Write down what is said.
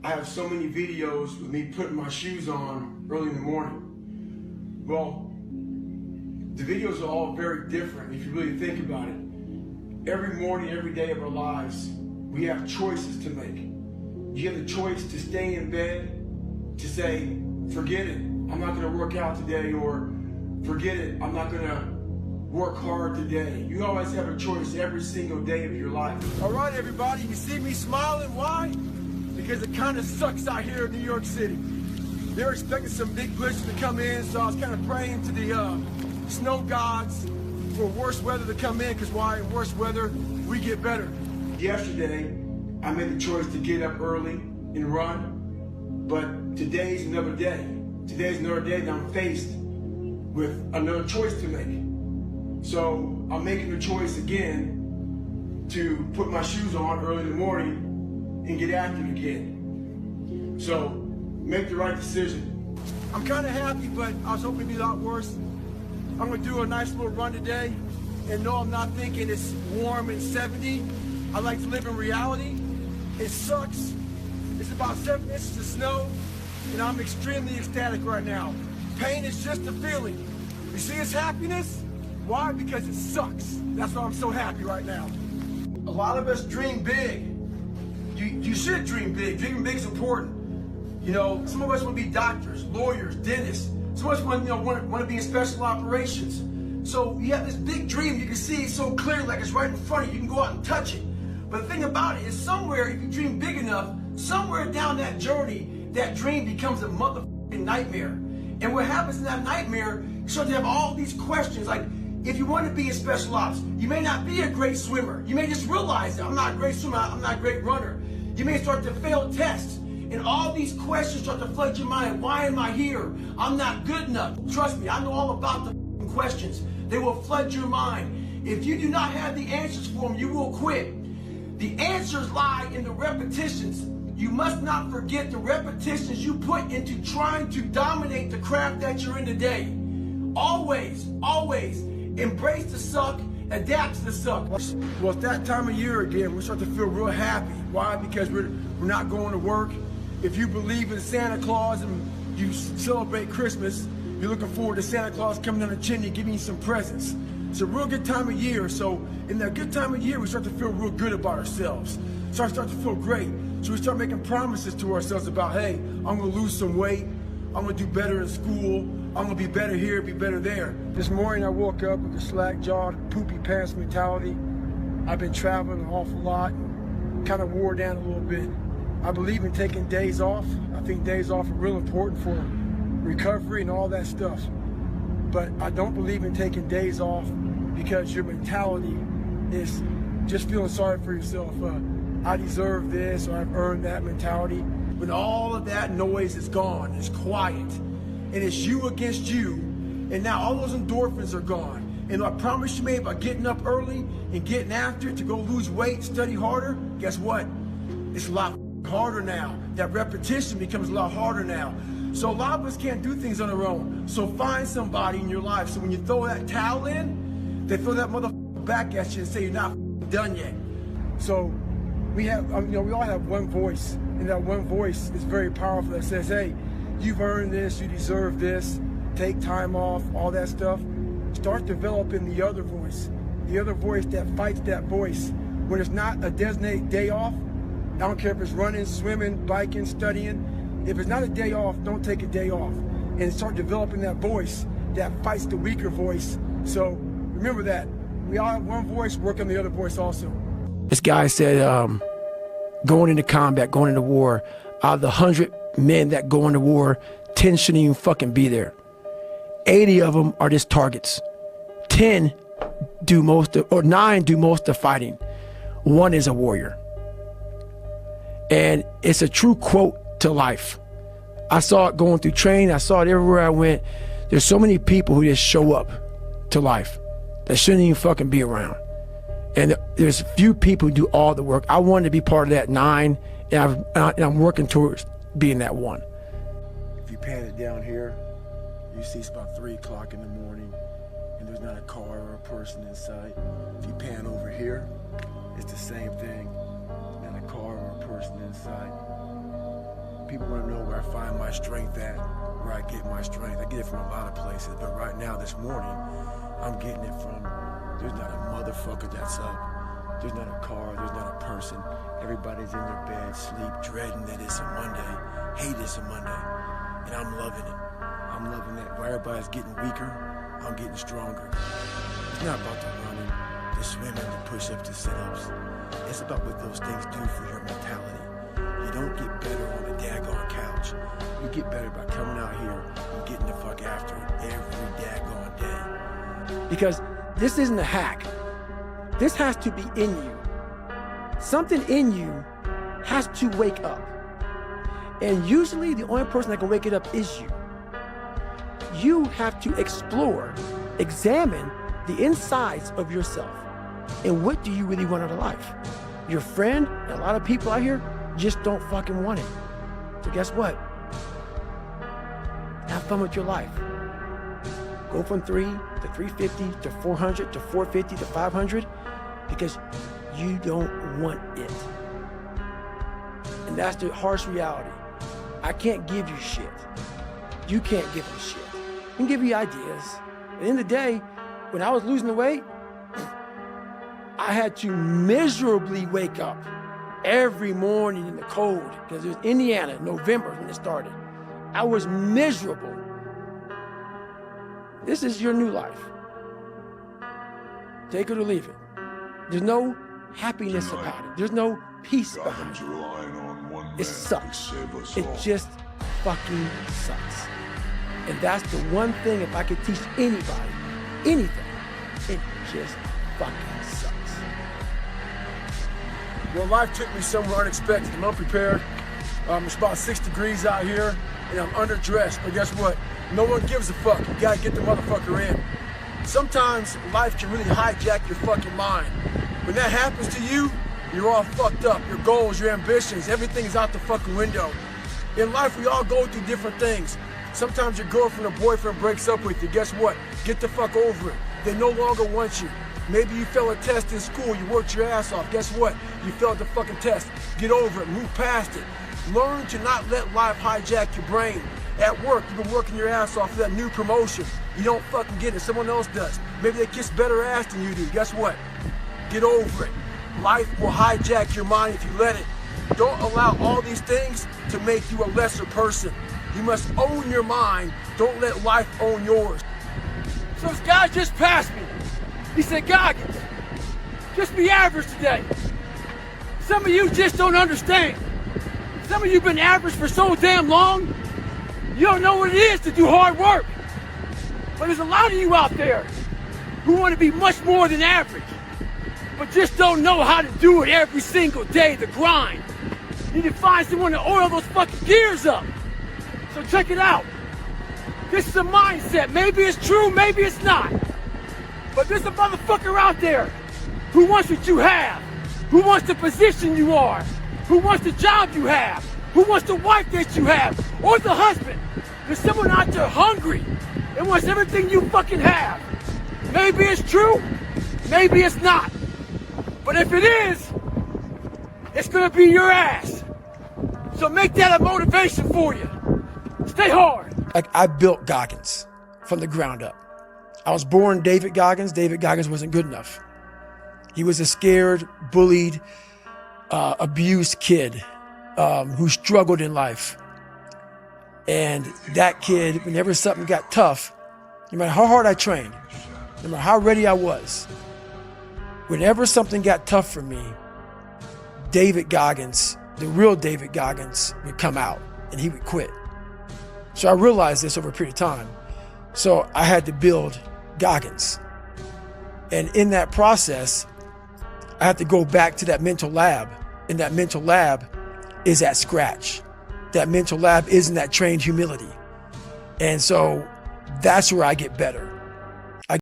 I have so many videos with me putting my shoes on early in the morning. Well, the videos are all very different if you really think about it. Every morning, every day of our lives, we have choices to make. You have the choice to stay in bed, to say, forget it, I'm not going to work out today, or forget it, I'm not going to work hard today. You always have a choice every single day of your life. All right, everybody, you see me smiling. Why? Because it kind of sucks out here in New York City. They're expecting some big blizzard to come in, so I was kind of praying to the snow gods for worse weather to come in, because why? In worse weather, we get better. Yesterday, I made the choice to get up early and run, but today's another day. Today's another day that I'm faced with another choice to make. So I'm making the choice again to put my shoes on early in the morning and get active again. So make the right decision. I'm kind of happy, but I was hoping it'd be a lot worse. I'm gonna do a nice little run today, and no, I'm not thinking it's warm and 70. I like to live in reality. It sucks. It's about 7 inches of snow, and I'm extremely ecstatic right now. Pain is just a feeling. You see it's happiness? Why? Because it sucks. That's why I'm so happy right now. A lot of us dream big. You should dream big. Dreaming big is important. You know, some of us want to be doctors, lawyers, dentists. Some of us want to be in special operations. So you have this big dream. You can see it so clearly, like it's right in front of you. You can go out and touch it. But the thing about it is, somewhere, if you dream big enough, somewhere down that journey, that dream becomes a motherfucking nightmare. And what happens in that nightmare, you start to have all these questions. Like, if you want to be in special ops, you may not be a great swimmer. You may just realize that I'm not a great swimmer, I'm not a great runner. You may start to fail tests. And all these questions start to flood your mind. Why am I here? I'm not good enough. Trust me, I know all about the questions. They will flood your mind. If you do not have the answers for them, you will quit. The answers lie in the repetitions. You must not forget the repetitions you put into trying to dominate the craft that you're in today. Always, always embrace the suck, adapt to the suck. Well, it's that time of year again. We start to feel real happy. Why? Because we're not going to work. If you believe in Santa Claus and you celebrate Christmas, you're looking forward to Santa Claus coming down the chimney giving you some presents. It's a real good time of year. So in that good time of year, we start to feel real good about ourselves. Start to feel great. So we start making promises to ourselves about, hey, I'm gonna lose some weight. I'm gonna do better in school. I'm gonna be better here, be better there. This morning I woke up with a slack jawed, poopy pants mentality. I've been traveling an awful lot, kind of wore down a little bit. I believe in taking days off. I think days off are real important for recovery and all that stuff. But I don't believe in taking days off because your mentality is just feeling sorry for yourself. I deserve this, or I've earned that mentality. When all of that noise is gone, it's quiet, and it's you against you, and now all those endorphins are gone. And I promise you, mate, by getting up early and getting after it to go lose weight, study harder, guess what? It's a lot harder now. That repetition becomes a lot harder now. So a lot of us can't do things on our own. So find somebody in your life. So when you throw that towel in, they throw that motherfucker back at you and say you're not done yet. So we have, we all have one voice, and that one voice is very powerful. That says, hey, you've earned this, you deserve this, take time off, all that stuff. Start developing the other voice that fights that voice. When it's not a designated day off, I don't care if it's running, swimming, biking, studying. If it's not a day off, don't take a day off. And start developing that voice that fights the weaker voice. So remember that. We all have one voice, work on the other voice also. This guy said, going into combat, going into war, out of the 100 men that go into war, 10 shouldn't even fucking be there. 80 of them are just targets. 10 do most of, or 9 do most of the fighting. 1 is a warrior. And it's a true quote to life. I saw it going through training. I saw it everywhere I went. There's so many people who just show up to life that shouldn't even fucking be around. And there's a few people who do all the work. I wanted to be part of that 9, and I'm working towards being that 1. If you pan it down here, you see it's about 3 o'clock in the morning, and there's not a car or a person in sight. If you pan over here, it's the same thing. Not a car or a person in sight. people want to know where I find my strength at, where I get my strength. I get it from a lot of places, but right now, this morning, I'm getting it from, there's not a motherfucker that's up. There's not a car, there's not a person. Everybody's in their bed, sleep, dreading that it's a Monday, hate it's a Monday, and I'm loving it. I'm loving that. While everybody's getting weaker, I'm getting stronger. It's not about the running, the swimming, the push-ups, the sit-ups. It's about what those things do for your mentality. You don't get better on a daggone couch. You get better by coming out here and getting the fuck after it every daggone day. Because this isn't a hack. This has to be in you. Something in you has to wake up. And usually the only person that can wake it up is you. You have to explore, examine the insides of yourself. And what do you really want out of life? Your friend, and a lot of people out here, just don't fucking want it. So guess what? Have fun with your life. Go from 3 to 350 to 400 to 450 to 500 because you don't want it. And that's the harsh reality. I can't give you shit. You can't give me shit. I can give you ideas. At the end of the day, when I was losing the weight, I had to miserably wake up every morning in the cold because it was Indiana, November when it started. I was miserable. This is your new life. Take it or leave it. There's no happiness about it. There's no peace behind it. It sucks. It just fucking sucks. And that's the one thing, if I could teach anybody anything, it just fucking sucks. Well, life took me somewhere unexpected. I'm unprepared. It's about 6 degrees out here, and I'm underdressed. But guess what? No one gives a fuck. You gotta get the motherfucker in. Sometimes life can really hijack your fucking mind. When that happens to you, you're all fucked up. Your goals, your ambitions, everything is out the fucking window. In life, we all go through different things. Sometimes your girlfriend or boyfriend breaks up with you. Guess what? Get the fuck over it. They no longer want you. Maybe you failed a test in school. You worked your ass off. Guess what? You failed the fucking test. Get over it. Move past it. Learn to not let life hijack your brain. At work, you've been working your ass off for that new promotion. You don't fucking get it. Someone else does. Maybe they kiss better ass than you do. Guess what? Get over it. Life will hijack your mind if you let it. Don't allow all these things to make you a lesser person. You must own your mind. Don't let life own yours. So this guy just passed me. He said, Goggins, just be average today. Some of you just don't understand. Some of you have been average for so damn long, you don't know what it is to do hard work. But there's a lot of you out there who want to be much more than average, but just don't know how to do it every single day, the grind. You need to find someone to oil those fucking gears up. So check it out. This is a mindset. Maybe it's true, maybe it's not. But there's a motherfucker out there who wants what you have, who wants the position you are, who wants the job you have, who wants the wife that you have, or the husband. There's someone out there hungry and wants everything you fucking have. Maybe it's true, maybe it's not. But if it is, it's gonna be your ass. So make that a motivation for you. Stay hard. I built Goggins from the ground up. I was born David Goggins. David Goggins wasn't good enough. He was a scared, bullied, abused kid who struggled in life. And that kid, whenever something got tough, no matter how hard I trained, no matter how ready I was, whenever something got tough for me, David Goggins, the real David Goggins, would come out and he would quit. So I realized this over a period of time. So I had to build Goggins. And in that process, I had to go back to that mental lab. And that mental lab is at scratch. That mental lab is in that trained humility. And so that's where I get better.